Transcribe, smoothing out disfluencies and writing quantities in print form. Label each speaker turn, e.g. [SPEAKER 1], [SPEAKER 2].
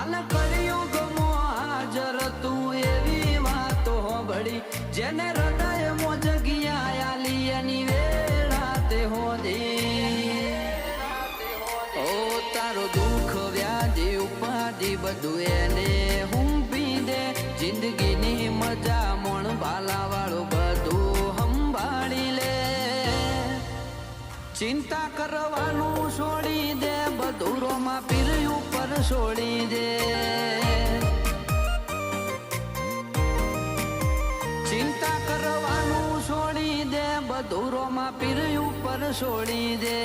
[SPEAKER 1] હાલ કર્યું ગમો હાજર તું એવી વાતો હોબળી જેને હૃદયમાં જગ્યા આલી એની વેળા તે હોદી ઓ તારો દુઃખ વ્યાધિ ઉપાધિ બધું એને હુંપી દે જિંદગીની મજા મોણ ભાલા વાળું બધું સંભાળી લે ચિંતા કરવાનું છોડી દે બધું રોમાં પીર ઉપર છોડી દે ચિંતા કરવાનું છોડી દે બધું રોમાં પીર ઉપર છોડી દે